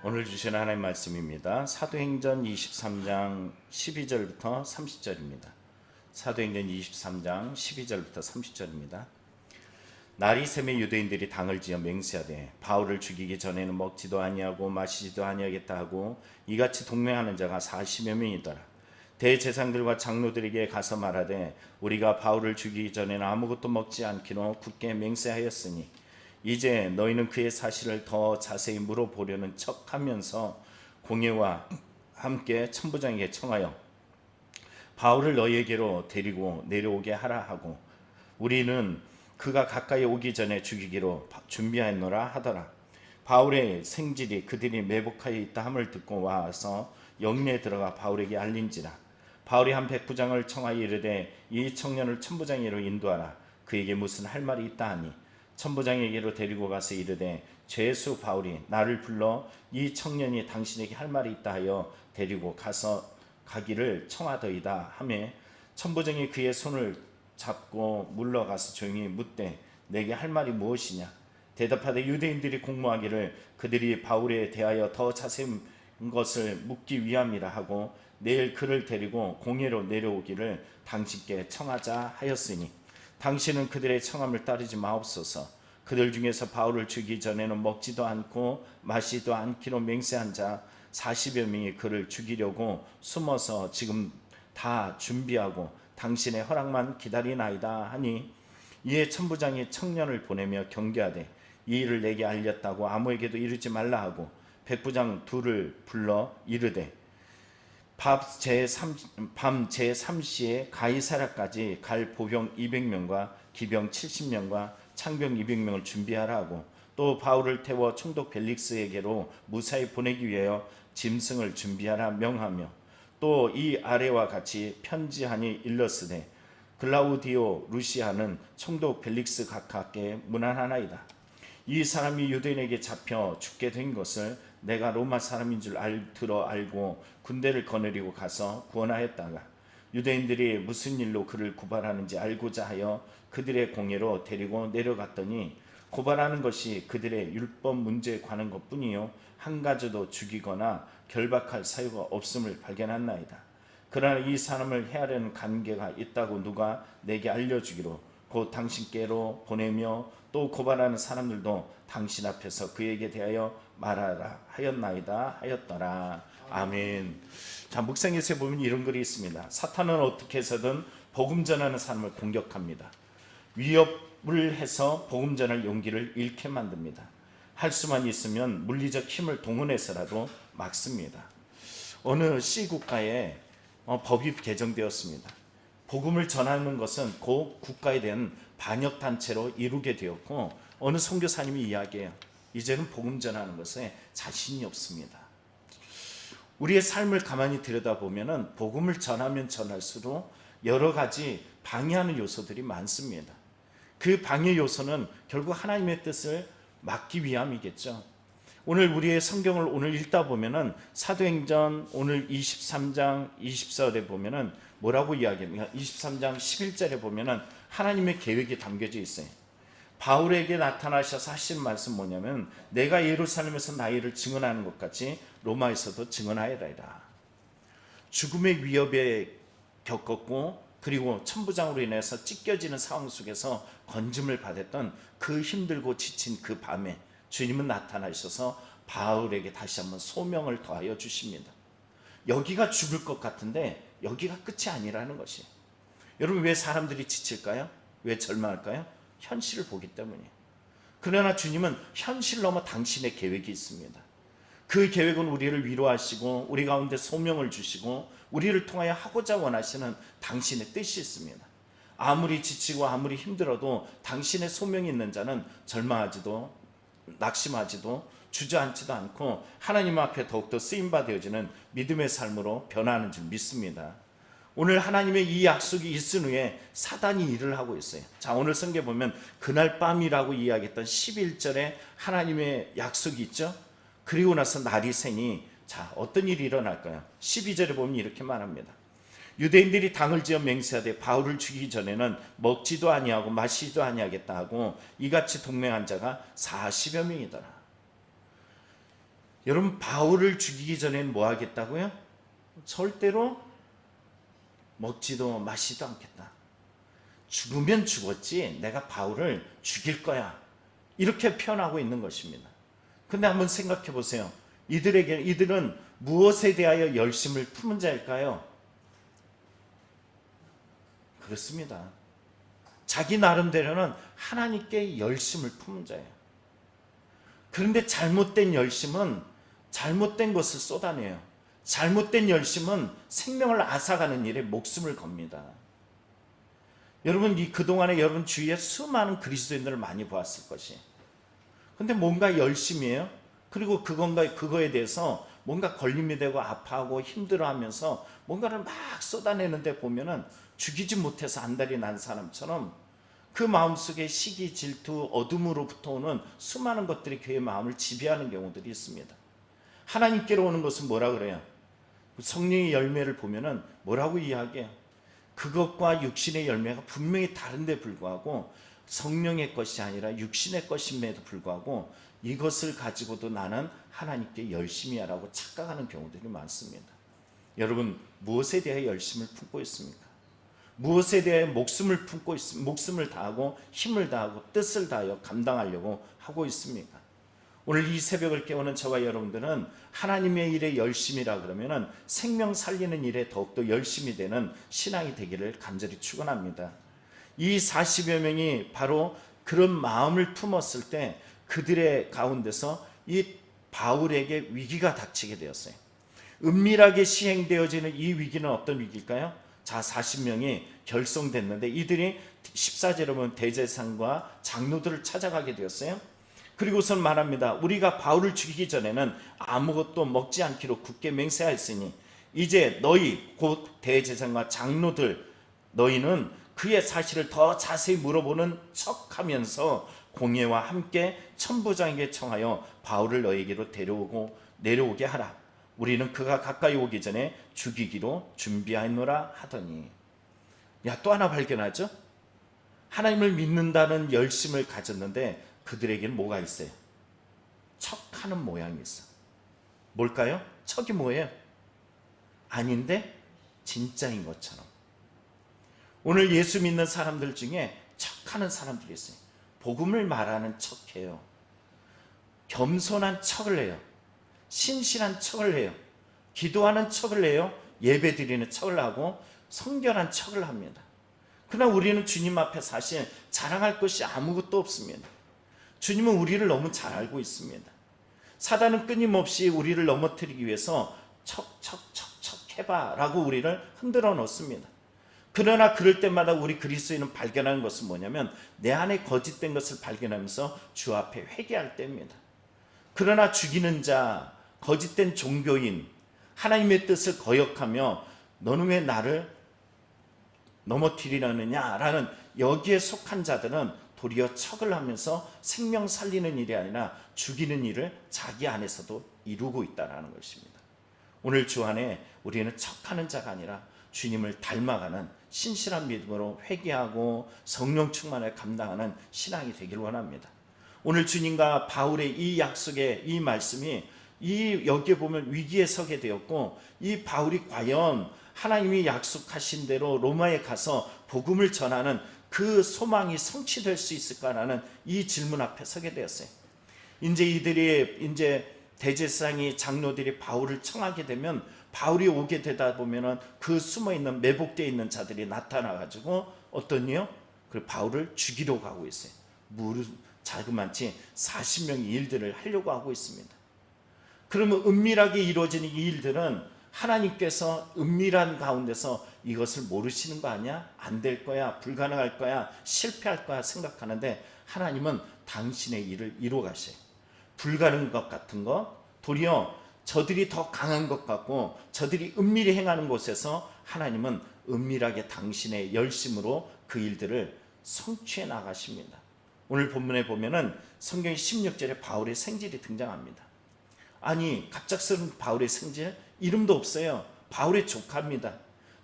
오늘 주신 하나님 말씀입니다. 사도행전 23장 12절부터 30절입니다. 사도행전 23장 12절부터 30절입니다. 날이 새매 유대인들이 당을 지어 맹세하되 바울을 죽이기 전에는 먹지도 아니하고 마시지도 아니하겠다 하고 이같이 동맹하는 자가 40여 명이더라. 대제사장들과 장로들에게 가서 말하되 우리가 바울을 죽이기 전에는 아무것도 먹지 않기로 굳게 맹세하였으니 이제 너희는 그의 사실을 더 자세히 물어보려는 척하면서 공회와 함께 천부장에게 청하여 바울을 너희에게로 데리고 내려오게 하라 하고 우리는 그가 가까이 오기 전에 죽이기로 준비하였노라 하더라. 바울의 생질이 그들이 매복하여 있다 함을 듣고 와서 영내에 들어가 바울에게 알린지라. 바울이 한 백부장을 청하여 이르되 이 청년을 천부장에게로 인도하라. 그에게 무슨 할 말이 있다 하니 천부장에게로 데리고 가서 이르되 죄수 바울이 나를 불러 이 청년이 당신에게 할 말이 있다 하여 데리고 가기를 청하더이다 하매 천부장이 그의 손을 잡고 물러가서 조용히 묻되 내게 할 말이 무엇이냐. 대답하되 유대인들이 공모하기를 그들이 바울에 대하여 더 자세한 것을 묻기 위함이라 하고 내일 그를 데리고 공회로 내려오기를 당신께 청하자 하였으니 당신은 그들의 청함을 따르지 마옵소서. 그들 중에서 바울을 죽이기 전에는 먹지도 않고 마시지도 않기로 맹세한 자 40여 명이 그를 죽이려고 숨어서 지금 다 준비하고 당신의 허락만 기다리나이다 하니 이에 천부장이 청년을 보내며 경계하되 이 일을 내게 알렸다고 아무에게도 이르지 말라 하고 백부장 둘을 불러 이르되 밤 제3시에 가이사랴까지 갈 보병 200명과 기병 70명과 창병 200명을 준비하라 하고 또 바울을 태워 총독 벨릭스에게로 무사히 보내기 위하여 짐승을 준비하라 명하며 또 이 아래와 같이 편지하니 일렀으되 글라우디오 루시아는 총독 벨릭스 각하께 문안하나이다. 이 사람이 유대인에게 잡혀 죽게 된 것을 내가 로마 사람인 줄 들어 알고 군대를 거느리고 가서 구원하였다가 유대인들이 무슨 일로 그를 고발하는지 알고자 하여 그들의 공회로 데리고 내려갔더니 고발하는 것이 그들의 율법 문제에 관한 것뿐이요 한 가지도 죽이거나 결박할 사유가 없음을 발견한나이다. 그러나 이 사람을 해하려는 관계가 있다고 누가 내게 알려주기로 곧 당신께로 보내며 또 고발하는 사람들도 당신 앞에서 그에게 대하여 말하라 하였나이다 하였더라. 아멘. 자, 묵상에서 보면 이런 글이 있습니다. 사탄은 어떻게 해서든 복음 전하는 사람을 공격합니다. 위협을 해서 복음 전할 용기를 잃게 만듭니다. 할 수만 있으면 물리적 힘을 동원해서라도 막습니다. 어느 C국가에 법이 개정되었습니다. 복음을 전하는 것은 그 국가에 대한 반역단체로 이루게 되었고 어느 선교사님이 이야기해요. 이제는 복음 전하는 것에 자신이 없습니다. 우리의 삶을 가만히 들여다보면 복음을 전하면 전할수록 여러 가지 방해하는 요소들이 많습니다. 그 방해 요소는 결국 하나님의 뜻을 막기 위함이겠죠. 오늘 우리의 성경을 오늘 읽다 보면은 사도행전 오늘 23장 24절에 보면은 뭐라고 이야기합니까? 23장 11절에 보면은 하나님의 계획이 담겨져 있어요. 바울에게 나타나셔서 하신 말씀 뭐냐면 내가 예루살렘에서 나의 일을 증언하는 것 같이 로마에서도 증언하여라. 죽음의 위협에 겪었고 그리고 천부장으로 인해서 찢겨지는 상황 속에서 건짐을 받았던 그 힘들고 지친 그 밤에 주님은 나타나셔서 바울에게 다시 한번 소명을 더하여 주십니다. 여기가 죽을 것 같은데 여기가 끝이 아니라는 것이에요. 여러분 왜 사람들이 지칠까요? 왜 절망할까요? 현실을 보기 때문이에요. 그러나 주님은 현실 넘어 당신의 계획이 있습니다. 그 계획은 우리를 위로하시고 우리 가운데 소명을 주시고 우리를 통하여 하고자 원하시는 당신의 뜻이 있습니다. 아무리 지치고 아무리 힘들어도 당신의 소명이 있는 자는 절망하지도 낙심하지도 주저앉지도 않고 하나님 앞에 더욱더 쓰임받아지는 믿음의 삶으로 변화하는 줄 믿습니다. 오늘 하나님의 이 약속이 있은 후에 사단이 일을 하고 있어요. 자, 오늘 성경에 보면 그날 밤이라고 이야기했던 11절에 하나님의 약속이 있죠. 그리고 나서 날이 새니 자, 어떤 일이 일어날까요? 12절에 보면 이렇게 말합니다. 유대인들이 당을 지어 맹세하되 바울을 죽이기 전에는 먹지도 아니하고 마시지도 아니하겠다 하고 이같이 동맹한 자가 40여 명이더라. 여러분, 바울을 죽이기 전에는 뭐 하겠다고요? 절대로 먹지도 마시지도 않겠다. 죽으면 죽었지 내가 바울을 죽일 거야. 이렇게 표현하고 있는 것입니다. 근데 한번 생각해 보세요. 이들은 무엇에 대하여 열심을 품은 자일까요? 그렇습니다. 자기 나름대로는 하나님께 열심을 품은 자예요. 그런데 잘못된 열심은 잘못된 것을 쏟아내요. 잘못된 열심은 생명을 앗아가는 일에 목숨을 겁니다. 여러분, 그동안에 여러분 주위에 수많은 그리스도인들을 많이 보았을 것이. 근데 뭔가 열심이에요. 그리고 그거에 대해서 뭔가 걸림이 되고 아파하고 힘들어하면서 뭔가를 막 쏟아내는데 보면은 죽이지 못해서 안달이 난 사람처럼 그 마음속에 시기, 질투, 어둠으로부터 오는 수많은 것들이 그의 마음을 지배하는 경우들이 있습니다. 하나님께로 오는 것은 뭐라 그래요? 성령의 열매를 보면은 뭐라고 이야기해요? 그것과 육신의 열매가 분명히 다른데 불구하고 성령의 것이 아니라 육신의 것임에도 불구하고 이것을 가지고도 나는 하나님께 열심히 하라고 착각하는 경우들이 많습니다. 여러분, 무엇에 대해 열심을 품고 있습니까? 무엇에 대해 목숨을 품고 있습니까? 목숨을 다하고 힘을 다하고 뜻을 다하여 감당하려고 하고 있습니까? 오늘 이 새벽을 깨우는 저와 여러분들은 하나님의 일에 열심이라 그러면은 생명 살리는 일에 더욱더 열심이 되는 신앙이 되기를 간절히 축원합니다. 이 40여 명이 바로 그런 마음을 품었을 때 그들의 가운데서 이 바울에게 위기가 닥치게 되었어요. 은밀하게 시행되어지는 이 위기는 어떤 위기일까요? 자, 40명이 결성됐는데 이들이 14절에 보면 대제사장과 장로들을 찾아가게 되었어요. 그리고선 말합니다. 우리가 바울을 죽이기 전에는 아무것도 먹지 않기로 굳게 맹세하였으니 이제 너희 곧 대제사장과 장로들 너희는 그의 사실을 더 자세히 물어보는 척하면서 공회와 함께 천부장에게 청하여 바울을 너희에게로 내려오게 하라. 우리는 그가 가까이 오기 전에 죽이기로 준비하노라 하더니. 야, 또 하나 발견하죠? 하나님을 믿는다는 열심을 가졌는데 그들에게는 뭐가 있어요? 척하는 모양이 있어. 뭘까요? 척이 뭐예요? 아닌데 진짜인 것처럼. 오늘 예수 믿는 사람들 중에 척하는 사람들이 있어요. 복음을 말하는 척해요. 겸손한 척을 해요. 신실한 척을 해요. 기도하는 척을 해요. 예배 드리는 척을 하고 성결한 척을 합니다. 그러나 우리는 주님 앞에 사실 자랑할 것이 아무것도 없습니다. 주님은 우리를 너무 잘 알고 있습니다. 사단은 끊임없이 우리를 넘어뜨리기 위해서 척 해봐 라고 우리를 흔들어 놓습니다. 그러나 그럴 때마다 우리 그리스도인은 발견하는 것은 뭐냐면 내 안에 거짓된 것을 발견하면서 주 앞에 회개할 때입니다. 그러나 죽이는 자, 거짓된 종교인, 하나님의 뜻을 거역하며 너는 왜 나를 넘어뜨리려느냐라는 여기에 속한 자들은 도리어 척을 하면서 생명 살리는 일이 아니라 죽이는 일을 자기 안에서도 이루고 있다는 것입니다. 오늘 주 안에 우리는 척하는 자가 아니라 주님을 닮아가는 신실한 믿음으로 회개하고 성령 충만을 감당하는 신앙이 되길 원합니다. 오늘 주님과 바울의 이 약속의 이 말씀이 여기에 보면 위기에 서게 되었고 이 바울이 과연 하나님이 약속하신 대로 로마에 가서 복음을 전하는 그 소망이 성취될 수 있을까라는 이 질문 앞에 서게 되었어요. 이제 대제사장이 장로들이 바울을 청하게 되면 바울이 오게 되다 보면은 그 숨어 있는 매복되어 있는 자들이 나타나 가지고 어떠니요? 그 바울을 죽이러 가고 있어요. 자그만치 40명의 일들을 하려고 하고 있습니다. 그러면 은밀하게 이루어지는 이 일들은 하나님께서 은밀한 가운데서 이것을 모르시는 거 아니야? 안 될 거야, 불가능할 거야, 실패할 거야 생각하는데 하나님은 당신의 일을 이루어 가셔요. 불가능한 것 같은 것, 도리어 저들이 더 강한 것 같고 저들이 은밀히 행하는 곳에서 하나님은 은밀하게 당신의 열심으로 그 일들을 성취해 나가십니다. 오늘 본문에 보면은 성경 16절에 바울의 생질이 등장합니다. 아니, 갑작스러운 바울의 생질, 이름도 없어요. 바울의 조카입니다.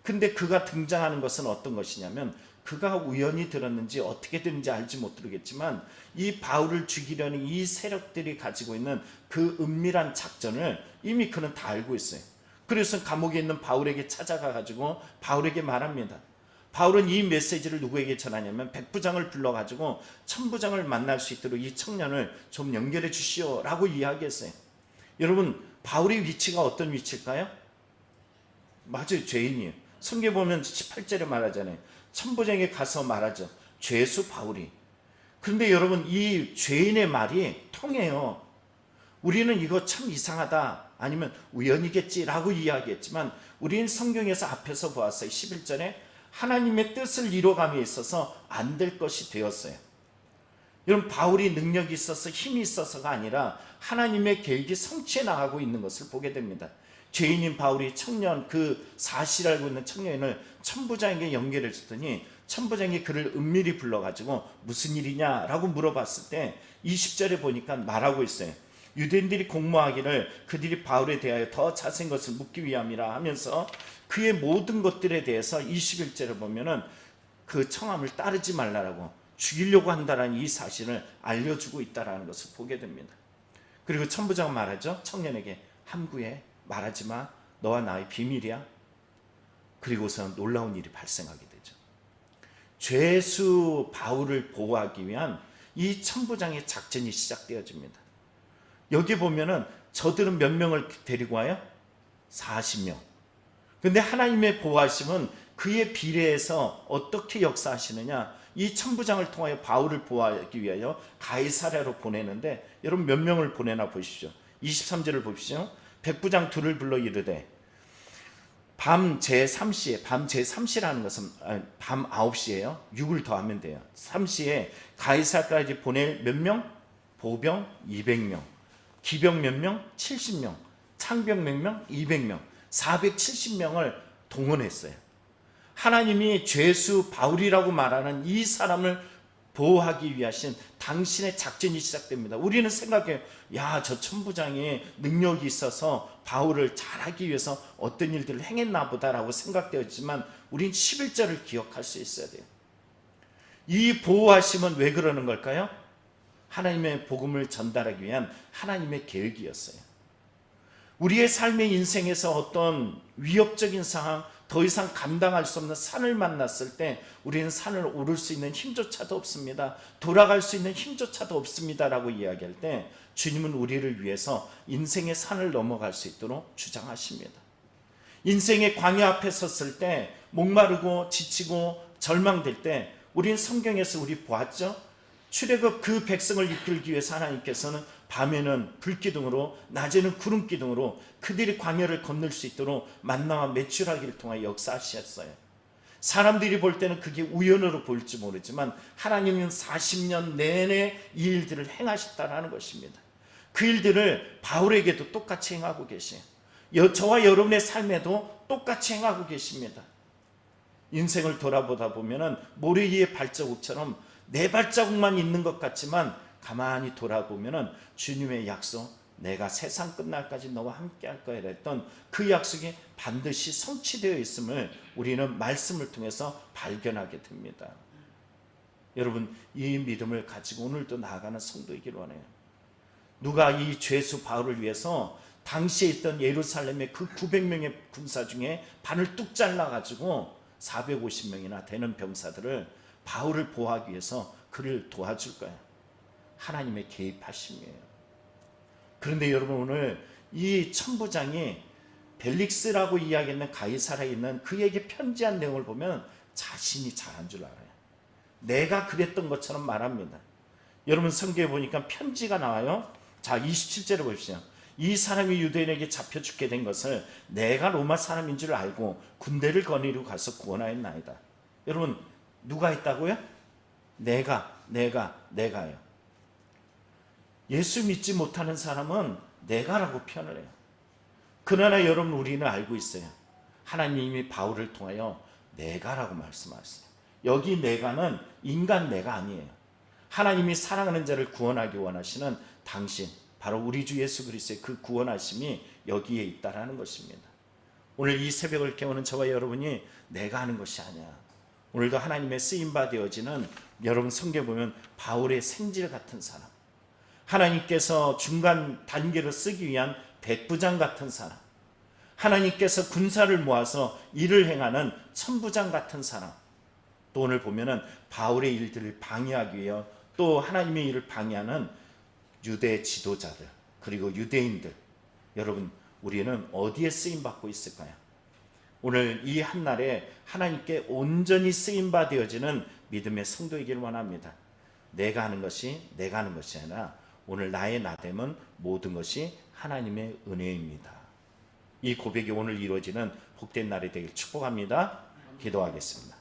근데 그가 등장하는 것은 어떤 것이냐면 그가 우연히 들었는지 어떻게 됐는지 알지 못하겠지만 이 바울을 죽이려는 이 세력들이 가지고 있는 그 은밀한 작전을 이미 그는 다 알고 있어요. 그래서 감옥에 있는 바울에게 찾아가 가지고 바울에게 말합니다. 바울은 이 메시지를 누구에게 전하냐면 백부장을 불러가지고 천부장을 만날 수 있도록 이 청년을 좀 연결해 주시오 라고 이야기했어요. 여러분, 바울의 위치가 어떤 위치일까요? 맞아요, 죄인이에요. 성경에 보면 18절에 말하잖아요. 천부장에 가서 말하죠. 죄수 바울이. 그런데 여러분, 이 죄인의 말이 통해요. 우리는 이거 참 이상하다, 아니면 우연이겠지라고 이야기했지만 우리는 성경에서 앞에서 보았어요. 11절에 하나님의 뜻을 이뤄감에 있어서 안 될 것이 되었어요. 여러분, 바울이 능력이 있어서 힘이 있어서가 아니라 하나님의 계획이 성취해 나가고 있는 것을 보게 됩니다. 죄인인 바울이 청년, 그 사실 알고 있는 청년을 천부장에게 연결해 줬더니 천부장이 그를 은밀히 불러가지고 무슨 일이냐라고 물어봤을 때 20절에 보니까 말하고 있어요. 유대인들이 공모하기를 그들이 바울에 대하여 더 자세한 것을 묻기 위함이라 하면서 그의 모든 것들에 대해서 21절에 보면은 그 청함을 따르지 말라라고 죽이려고 한다라는 이 사실을 알려주고 있다라는 것을 보게 됩니다. 그리고 천부장은 말하죠. 청년에게 함구해 말하지 마. 너와 나의 비밀이야. 그리고서 놀라운 일이 발생하게 되죠. 죄수 바울을 보호하기 위한 이 천부장의 작전이 시작되어집니다. 여기 보면은 저들은 몇 명을 데리고 와요? 40명. 근데 하나님의 보호하심은 그의 비례해서 어떻게 역사하시느냐? 이 천부장을 통하여 바울을 보호하기 위하여 가이사랴로 보내는데 여러분 몇 명을 보내나 보십시오. 23절을 보십시오. 백부장 둘을 불러 이르되 밤 제3시에, 밤 제3시라는 것은 밤 9시예요. 6을 더하면 돼요. 3시에 가이사랴까지 보낼 몇 명? 보병 200명. 기병 몇 명? 70명. 창병 몇 명? 200명. 470명을 동원했어요. 하나님이 죄수 바울이라고 말하는 이 사람을 보호하기 위하신 당신의 작전이 시작됩니다. 우리는 생각해요. 야, 저 천부장이 능력이 있어서 바울을 잘하기 위해서 어떤 일들을 행했나 보다라고 생각되었지만 우린 11절을 기억할 수 있어야 돼요. 이 보호하심은 왜 그러는 걸까요? 하나님의 복음을 전달하기 위한 하나님의 계획이었어요. 우리의 삶의 인생에서 어떤 위협적인 상황, 더 이상 감당할 수 없는 산을 만났을 때 우리는 산을 오를 수 있는 힘조차도 없습니다. 돌아갈 수 있는 힘조차도 없습니다 라고 이야기할 때 주님은 우리를 위해서 인생의 산을 넘어갈 수 있도록 주장하십니다. 인생의 광야 앞에 섰을 때 목마르고 지치고 절망될 때 우리는 성경에서 우리 보았죠? 출애굽 그 백성을 이끌기 위해서 하나님께서는 밤에는 불기둥으로 낮에는 구름기둥으로 그들이 광야를 건널 수 있도록 만나와 메추라기를 통하여 역사하셨어요. 사람들이 볼 때는 그게 우연으로 보일지 모르지만 하나님은 40년 내내 이 일들을 행하셨다는 것입니다. 그 일들을 바울에게도 똑같이 행하고 계세요. 저와 여러분의 삶에도 똑같이 행하고 계십니다. 인생을 돌아보다 보면 모래 위의 발자국처럼 내 발자국만 있는 것 같지만 가만히 돌아보면 주님의 약속, 내가 세상 끝날까지 너와 함께 할 거야 했던 그 약속이 반드시 성취되어 있음을 우리는 말씀을 통해서 발견하게 됩니다. 여러분, 이 믿음을 가지고 오늘도 나아가는 성도이길 원해요. 누가 이 죄수 바울을 위해서 당시에 있던 예루살렘의 그 900명의 군사 중에 반을 뚝 잘라가지고 450명이나 되는 병사들을 바울을 보호하기 위해서 그를 도와줄 거예요. 하나님의 개입하심이에요. 그런데 여러분, 오늘 이 천부장이 벨릭스라고 이야기했는 가이사라에 있는 그에게 편지한 내용을 보면 자신이 잘한 줄 알아요. 내가 그랬던 것처럼 말합니다. 여러분, 성경에 보니까 편지가 나와요. 자, 27절을 보십시오. 이 사람이 유대인에게 잡혀 죽게 된 것을 내가 로마 사람인 줄 알고 군대를 거느리고 가서 구원하였나이다. 여러분, 누가 했다고요? 내가요. 예수 믿지 못하는 사람은 내가라고 표현을 해요. 그러나 여러분, 우리는 알고 있어요. 하나님이 바울을 통하여 내가라고 말씀하셨어요. 여기 내가는 인간 내가 아니에요. 하나님이 사랑하는 자를 구원하기 원하시는 당신, 바로 우리 주 예수 그리스도의 그 구원하심이 여기에 있다라는 것입니다. 오늘 이 새벽을 깨우는 저와 여러분이 내가 하는 것이 아니야. 오늘도 하나님의 쓰임바 되어지는, 여러분 성경에 보면 바울의 생질 같은 사람, 하나님께서 중간 단계로 쓰기 위한 백부장 같은 사람, 하나님께서 군사를 모아서 일을 행하는 천부장 같은 사람, 또 오늘 보면은 바울의 일들을 방해하기 위해 또 하나님의 일을 방해하는 유대 지도자들, 그리고 유대인들, 여러분 우리는 어디에 쓰임받고 있을까요? 오늘 이 한날에 하나님께 온전히 쓰임바 되어지는 믿음의 성도이길 원합니다. 내가 하는 것이 아니라 오늘 나의 나됨은 모든 것이 하나님의 은혜입니다. 이 고백이 오늘 이루어지는 복된 날이 되길 축복합니다. 기도하겠습니다.